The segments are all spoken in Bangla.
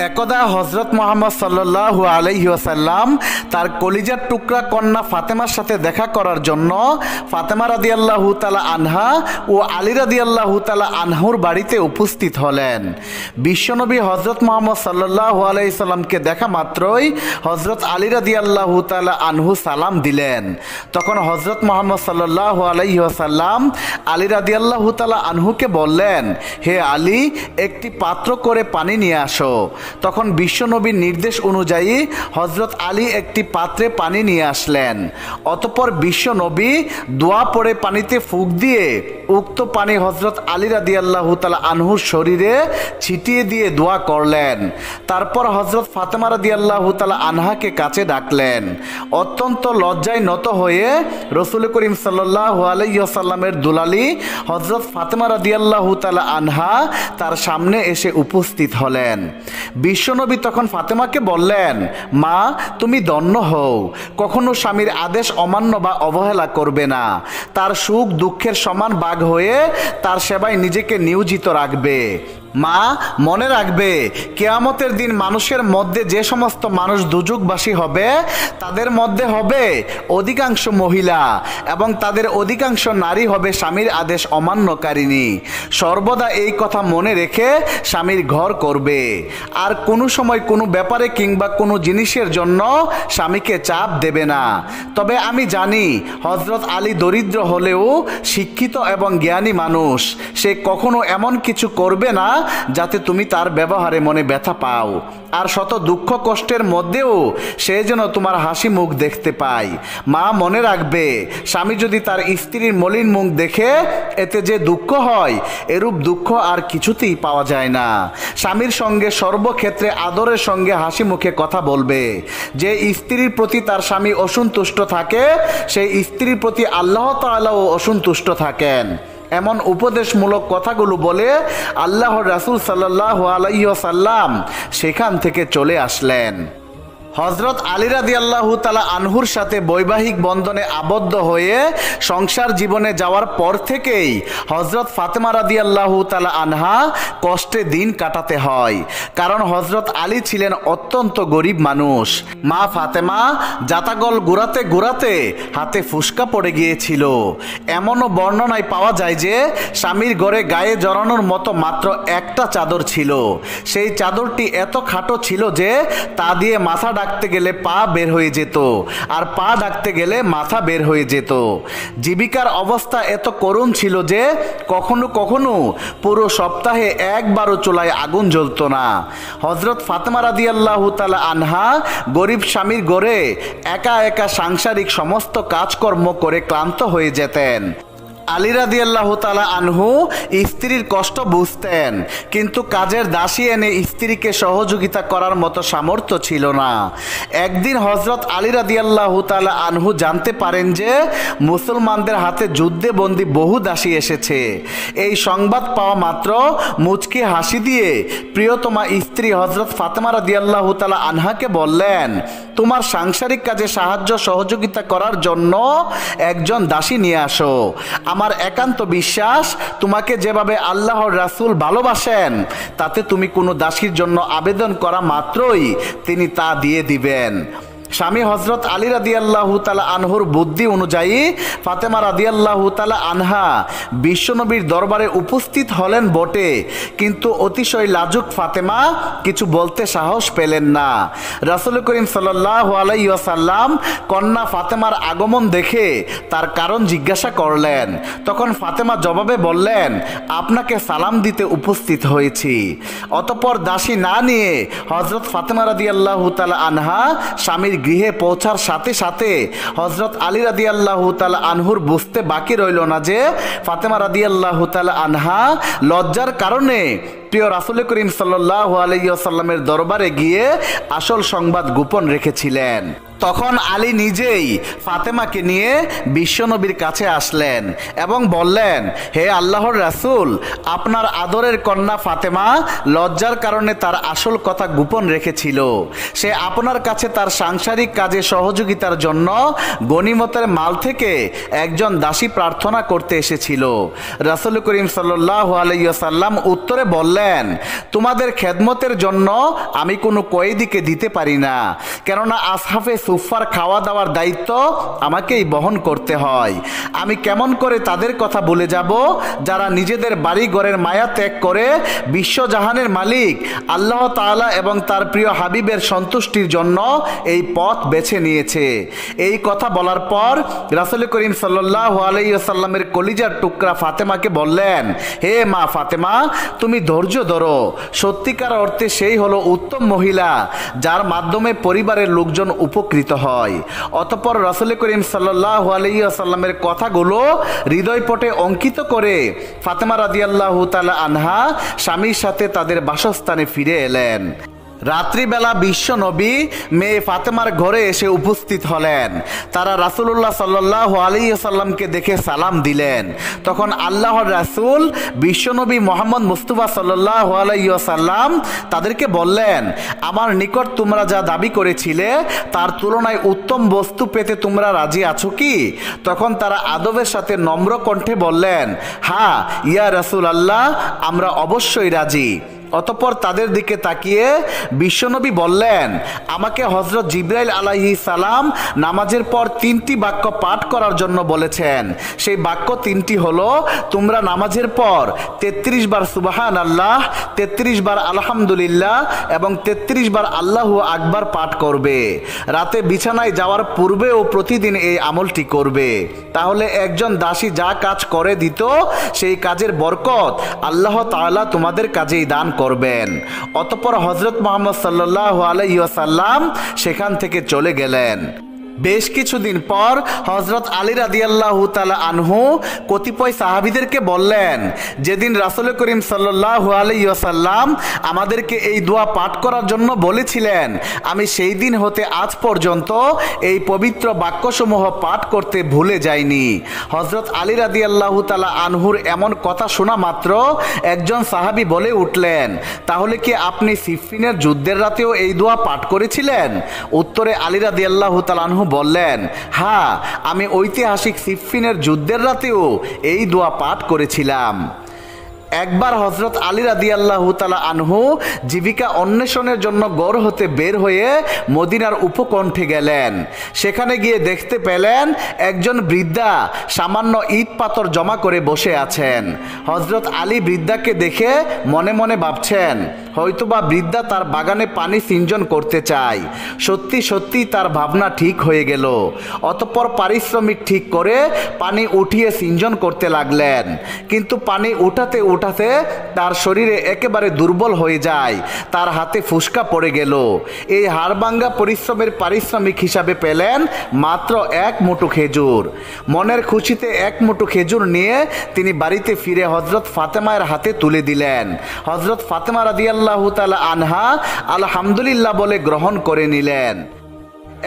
একদা হজরত মুহাম্মদ সাল্লাল্লাহু আলাইহি ওয়াসাল্লাম তার কলিজার টুকরা কন্যা ফাতেমার সাথে দেখা করার জন্য ফাতেমা রাদিয়াল্লাহু তাআলা আনহা ও আলী রাদিয়াল্লাহু তাআলা আনহুর বাড়িতে উপস্থিত হলেন। বিশ্বনবী হজরত মুহাম্মদ সাল্লাল্লাহু আলাইহি সাল্লামকে দেখা মাত্রই হজরত আলী রাদিয়াল্লাহু তাআলা আনহু সালাম দিলেন। তখন হজরত মুহাম্মদ সাল্লাল্লাহু আলাইহি ওয়াসাল্লাম আলী রাদিয়াল্লাহু তাআলা আনহুকে বললেন, হে আলী, একটি পাত্র করে পানি নিয়ে আসো। তখন বিশ্বনবীর নির্দেশ অনুযায়ী হজরত আলী একটি পাত্রে পানি নিয়ে আসলেন। অতঃপর বিশ্বনবী দোয়া পড়ে পানিতে ফুঁক দিয়ে উক্ত পানি হজরত আলী রাদিয়াল্লাহু তাআলা আনহুর শরীরে ছিটিয়ে দিয়ে দোয়া করলেন। তারপর হজরত ফাতেমা রাদিয়াল্লাহু তাআলা আনহাকে কাছে ডাকলেন। অত্যন্ত লজ্জায় নত হয়ে রাসূল করিম সাল্লাল্লাহু আলাইহি ওয়াসাল্লামের দুলালি হজরত ফাতেমা রাদিয়াল্লাহু তাআলা আনহা তার সামনে এসে উপস্থিত হলেন। বিশ্বনবী তখন ফাতেমাকে বললেন, মা, তুমি ধন্য হও, কখনো স্বামীর আদেশ অমান্য বা অবহেলা করবে না। তার সুখ দুঃখের সমান ভাগ হয়ে তার সেবায় নিজেকে নিয়োজিত রাখবে। মা, মনে রাখবে, কিয়ামতের দিন মানুষের মধ্যে যে সমস্ত মানুষ দুযুগবাসী হবে তাদের মধ্যে হবে অধিকাংশ মহিলা এবং তাদের অধিকাংশ নারী হবে স্বামীর আদেশ অমান্যকারিণী। সর্বদা এই কথা মনে রেখে স্বামীর ঘর করবে, আর কোনো সময় কোনো ব্যাপারে কিংবা কোনো জিনিসের জন্য স্বামীকে চাপ দেবে না। তবে আমি জানি হজরত আলী দরিদ্র হলেও শিক্ষিত এবং জ্ঞানী মানুষ। সে কখনো এমন কিছু করবে না যাতে তুমি তার ব্যবহারে মনে ব্যথা পাও, আর শত দুঃখ কষ্টের মধ্যেও সে যেন তোমার হাসি মুখ দেখতে পায়। মা, মনে রাখবে, স্বামী যদি তার স্ত্রীর মলিন মুখ দেখে এতে যে দুঃখ হয়, এরূপ দুঃখ আর কিছুতেই পাওয়া যায় না। স্বামীর সঙ্গে সর্বক্ষেত্রে আদরের সঙ্গে হাসি মুখে কথা বলবে। যে স্ত্রীর প্রতি তার স্বামী অসন্তুষ্ট থাকে, সেই স্ত্রীর প্রতি আল্লাহ তাআলাও অসন্তুষ্ট থাকেন। এমন উপদেশমূলক কথাগুলো বলে আল্লাহর রাসূল সাল্লাল্লাহু আলাইহি ওয়াসাল্লাম সেখান থেকে চলে আসলেন। হজরত আলী রাদিয়াল্লাহু তাআলা আনহুর সাথে বৈবাহিক বন্ধনে আবদ্ধ হয়ে সংসার জীবনে যাওয়ার পর থেকেই হজরত ফাতেমা রাদিয়াল্লাহু তাআলা আনহা কষ্টে দিন কাটাতে হয়, কারণ হজরত আলী ছিলেন অত্যন্ত গরিব মানুষ। মা ফাতেমা জাতাগল ঘুরাতে ঘুরাতে হাতে ফুসকা পড়ে গিয়েছিল। এমনও বর্ণনায় পাওয়া যায় যে স্বামীর ঘরে গায়ে জড়ানোর মতো মাত্র একটা চাদর ছিল। সেই চাদরটি এত খাটো ছিল যে তা দিয়ে মাথা ডাকতে গেলে পা বের হয়ে যেত, আর পা ডাকতে গেলে মাথা বের হয়ে যেত। জীবিকার অবস্থা এত করুণ ছিল যে কখনো কখনো পুরো সপ্তাহে একবারও চুলায় আগুন জ্বলতো না। হজরত ফাতেমা রাদিয়াল্লাহু তাআলা আনহা গরিব স্বামীর ঘরে একা একা সাংসারিক সমস্ত কাজকর্ম করে ক্লান্ত হয়ে যেতেন। আলী রাদিয়াল্লাহু তাআলা আনহু স্ত্রীর কষ্ট বুঝতেন, কিন্তু কাজের দাসী এনে স্ত্রীকে সহযোগিতা করার মতো সামর্থ্য ছিল না। একদিন হজরত আলী রাদিয়াল্লাহু তাআলা আনহু জানতে পারেন যে মুসলমানদের হাতে যুদ্ধে বন্দী বহু দাসী এসেছে। এই সংবাদ পাওয়া মাত্র মুচকি হাসি দিয়ে প্রিয়তমা স্ত্রী হজরত ফাতেমা রাদিয়াল্লাহু তাআলা আনহাকে বললেন, তোমার সাংসারিক কাজে সাহায্য সহযোগিতা করার জন্য একজন দাসী নিয়ে আসো। আমার একান্ত বিশ্বাস, তোমাকে যেভাবে আল্লাহর রাসূল ভালোবাসেন তাতে তুমি কোনো দাসীর জন্য আবেদন করা মাত্রই তিনি তা দিয়ে দিবেন। স্বামী হজরত আলী রাদিয়াল্লাহু তাআলা আনহুর বুদ্ধি অনুযায়ী ফাতেমা রাদিয়াল্লাহু তাআলা আনহা বিশ্বনবীর দরবারে উপস্থিত হলেন বটে, কিন্তু অতিশয় লাজুক ফাতেমা কিছু বলতে সাহস পেলেন না। রাসূল করিম সাল্লাল্লাহু আলাইহি ওয়াসাল্লাম কন্যা ফাতেমার আগমন দেখে তার কারণ জিজ্ঞাসা করলেন। তখন ফাতেমা জবাবে বললেন, আপনাকে সালাম দিতে উপস্থিত হয়েছি। অতঃপর দাসী না নিয়ে হজরত ফাতেমা রাদিয়াল্লাহু তাআলা আনহা স্বামীর গৃহে পৌঁছার সাথে সাথে হজরত আলী রাদিয়াল্লাহু তাআলা আনহুর বুঝতে বাকি রইল না যে ফাতেমা রাদিয়াল্লাহু তাআলা আনহা লজ্জার কারণে প্রিয় রাসূল করিম সাল্লাল্লাহু আলাইহি ওয়াসাল্লামের দরবারে গিয়ে আসল সংবাদ গোপন রেখেছিলেন। তখন আলী নিজেই ফাতেমাকে নিয়ে বিশ্বনবীর কাছে আসলেন এবং বললেন, হে আল্লাহর রাসূল, আপনার আদরের কন্যা ফাতেমা লজ্জার কারণে তার আসল কথা গোপন রেখেছিল। সে আপনার কাছে তার সাংসারিক কাজে সহযোগিতার জন্য গনিমতের মাল থেকে একজন দাসী প্রার্থনা করতে এসেছিল। রাসূল করিম সাল্লাল্লাহু আলাইহি ওয়াসাল্লাম উত্তরে বললেন, বললেন, তোমাদের খেদমতের জন্য আমি কোনো কয়েদিকে দিতে পারি না, কেননা আসহাফে সুফার খাওয়া দাওয়ার দায়িত্ব আমাকেই বহন করতে হয়। আমি কেমন করে তাদের কথা বলে যাব যারা নিজেদের বাড়ি ঘরের মায়া ত্যাগ করে বিশ্বজাহানের মালিক আল্লাহ তাআলা এবং তার প্রিয় হাবিবের সন্তুষ্টির জন্য এই পথ বেছে নিয়েছে। এই কথা বলার পর রাসূল করিম সাল্লাল্লাহু আলাইহি ওয়াসাল্লামের কলিজার টুকরা ফাতেমাকে বললেন, হে মা ফাতেমা, তুমি ধৈর্য ধরো। সত্যিকার অর্থে সেই হলো উত্তম মহিলা যার মাধ্যমে পরিবারের লোকজন উপকৃত হয়। অতঃপর রাসূল করিম সাল্লাল্লাহু আলাইহি ওয়াসাল্লামের কথাগুলো হৃদয়পটে অঙ্কিত করে ফাতেমা রাদিয়াল্লাহু তাআলা আনহা স্বামীর সাথে তাদের বাসস্থানে ফিরে এলেন। রাত্রিবেলা বিশ্ব নবী মেয়ে ফাতেমার ঘরে এসে উপস্থিত হলেন। তারা রাসূলুল্লাহ সাল্লাল্লাহু আলাইহি ওয়াসাল্লামকে দেখে সালাম দিলেন। তখন আল্লাহর রাসূল বিশ্বনবী মুহাম্মদ মুস্তাফা সাল্লাল্লাহু আলাইহি ওয়াসাল্লাম তাদেরকে বললেন, আমার নিকট তোমরা যা দাবি করেছিলে তার তুলনায় উত্তম বস্তু পেতে তোমরা রাজি আছো কি? তখন তারা আদবের সাথে নম্র কণ্ঠে বললেন, হ্যাঁ ইয়া রাসূলুল্লাহ, আমরা অবশ্যই রাজি। অতঃপর তাদের দিকে তাকিয়ে বিশ্বনবী বললেন, আমাকে হযরত জিবরাইল আলাইহিস সালাম নামাজের পর 3টি বাক্য পাঠ করার জন্য বলেছেন। সেই বাক্য 3টি হলো, তোমরা নামাজের পর 33 বার সুবহানাল্লাহ, 33 বার আলহামদুলিল্লাহ এবং 33 বার আল্লাহু আকবার পাঠ করবে। রাতে বিছানায় যাওয়ার পূর্বেও প্রতিদিন এই আমলটি করবে। তাহলে একজন দাসী যা কাজ করে দিত সেই কাজের বরকত আল্লাহ তাআলা তোমাদের কাজেই দান করবেন। অতঃপর হযরত মুহাম্মদ সাল্লাল্লাহু আলাইহি ওয়াসাল্লাম সেখান থেকে চলে গেলেন। বেশ কিছুদিন পর হযরত আলী রাদিয়াল্লাহু তাআলা আনহু কতিপয় সাহাবীদেরকে বললেন, যেদিন রাসূল করিম সাল্লাল্লাহু আলাইহি ওয়াসাল্লাম আমাদেরকে এই দোয়া পাঠ করার জন্য বলেছিলেন, আমি সেই দিন হতে আজ পর্যন্ত এই পবিত্র বাক্যসমূহ পাঠ করতে ভুলে যাইনি। হযরত আলী রাদিয়াল্লাহু তাআলা আনহুর এমন কথা শোনা মাত্র একজন সাহাবী বলে উঠলেন, তাহলে কি আপনি সিফফিনের যুদ্ধের রাতেও এই দোয়া পাঠ করেছিলেন? উত্তরে আলী রাদিয়াল্লাহু তাআলা আনহু বললেন, হ্যাঁ, আমি ঐতিহাসিক সিফফিনের যুদ্ধের রাতেও এই দোয়া পাঠ করেছিলাম। একবার হযরত আলী রাদিয়াল্লাহু তাআলা আনহু জীবিকা অন্বেষণের জন্য গড় হতে বের হয়ে মদিনার উপকণ্ঠে গেলেন। সেখানে গিয়ে দেখতে পেলেন একজন বৃদ্ধা সামান্য ইট পাথর জমা করে বসে আছেন। হযরত আলী বৃদ্ধাকে দেখে মনে মনে ভাবছেন, হয়তোবা বৃদ্ধা তার বাগানে পানি সিঞ্চন করতে চায়। সত্যি সত্যি তার ভাবনা ঠিক হয়ে গেল। অতঃপর পারিশ্রমিক ঠিক করে পানি উঠিয়ে সিঞ্চন করতে লাগলেন। কিন্তু পানি উঠাতে তার শরীরে একেবারে দুর্বল হয়ে যায়, তার হাতে ফুসকা পড়ে গেল। এই হাড়ভাঙ্গা পরিশ্রমের পারিশ্রমিক হিসাবে পেলেন মাত্র 1 মুঠো খেজুর। মনের খুশিতে 1 মুঠো খেজুর নিয়ে তিনি বাড়িতে ফিরে হযরত ফাতেমার হাতে তুলে দিলেন। হযরত ফাতেমা রাদিয়াল্লাহু তাআলা আনহা আলহামদুলিল্লাহ বলে গ্রহণ করে নিলেন।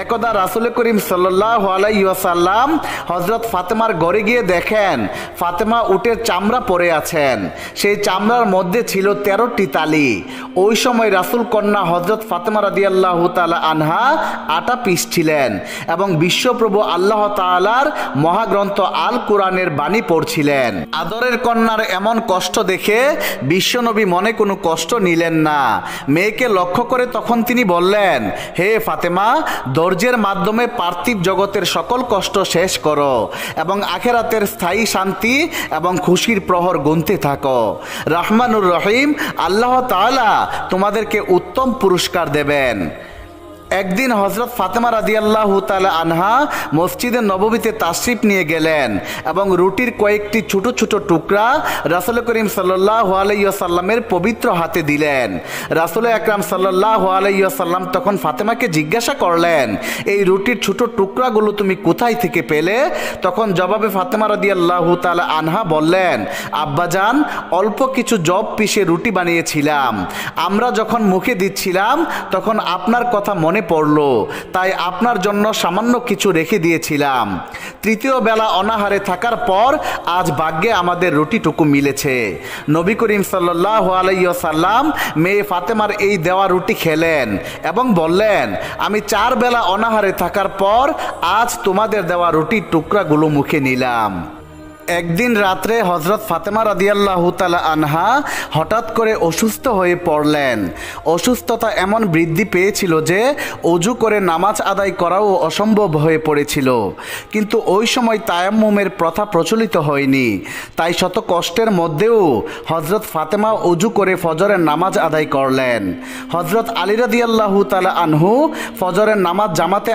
একদা রাসূল করিম সাল্লাল্লাহু আলাইহি ওয়াসাল্লাম হযরত ফাতেমার ঘরে গিয়ে দেখেন ফাতেমা উটের চামড়া পরে আছেন। সেই চামড়ার মধ্যে ছিল 13টি তালি। ওই সময় রাসূল কন্যা হযরত ফাতেমা রাদিয়াল্লাহু তাআলা আনহা আটা পিষছিলেন এবং বিশ্বপ্রভু আল্লাহ তাআলার মহাগ্রন্থ আল কোরআনের বাণী পড়ছিলেন। আদরের কন্যার এমন কষ্ট দেখে বিশ্বনবী মনে কোনো কষ্ট নিলেন না। মেয়েকে লক্ষ্য করে তখন তিনি বললেন, হে ফাতেমা, ধৈর্যের মাধ্যমে পার্থিব জগতের সকল কষ্ট শেষ করো এবং আখিরাতের স্থায়ী শান্তি এবং খুশির প্রহর গুনতে থাকো। রহমানুর রহিম আল্লাহ তাআলা তোমাদেরকে উত্তম পুরস্কার দেবেন। একদিন হযরত ফাতেমা রাদিয়াল্লাহু তাআলা আনহা মসজিদে নববীতে তাশরিফ নিয়ে গেলেন এবং রুটির কয়েকটি ছোট ছোট টুকরা রাসূল করিম সাল্লাল্লাহু আলাইহি ওয়াসাল্লামের পবিত্র হাতে দিলেন। রাসূল আকরাম সাল্লাল্লাহু আলাইহি ওয়াসাল্লাম তখন ফাতেমাকে জিজ্ঞাসা করলেন, এই রুটির ছোট টুকরাগুলো তুমি কোথায় থেকে পেলে? তখন জবাবে ফাতেমা রাদিয়াল্লাহু তাআলা আনহা বললেন, আব্বাজান, অল্প কিছু জব পিষে রুটি বানিয়েছিলাম। আমরা যখন মুখে দিচ্ছিলাম তখন আপনার কথা মনে পড়ল, তাই আপনার জন্য সামান্য কিছু রেখে দিয়েছিলাম। তৃতীয় বেলা অনাহারে থাকার পর আজ ভাগ্যে আমাদের রুটিটুকু মিলেছে। নবী করিম সাল্লাল্লাহু আলাইহি ওয়াসাল্লাম মেয়ে ফাতেমার এই দেওয়া রুটি খেলেন এবং বললেন, আমি 4 বেলা অনাহারে থাকার পর আজ তোমাদের দেওয়া রুটির টুকরাগুলো মুখে নিলাম। একদিন রাত্রে হজরত ফাতেমা রাদিয়াল্লাহু তাআলা আনহা হঠাৎ করে অসুস্থ হয়ে পড়লেন। অসুস্থতা এমন বৃদ্ধি পেয়েছিল যে অজু করে নামাজ আদায় করাও অসম্ভব হয়ে পড়েছিল। কিন্তু ওই সময় তায়াম্মুমের প্রথা প্রচলিত হয়নি, তাই শত কষ্টের মধ্যেও হজরত ফাতেমা অজু করে ফজরের নামাজ আদায় করলেন। হজরত আলী রাদিয়াল্লাহু তাআলা আনহু ফজরের নামাজ জামাতে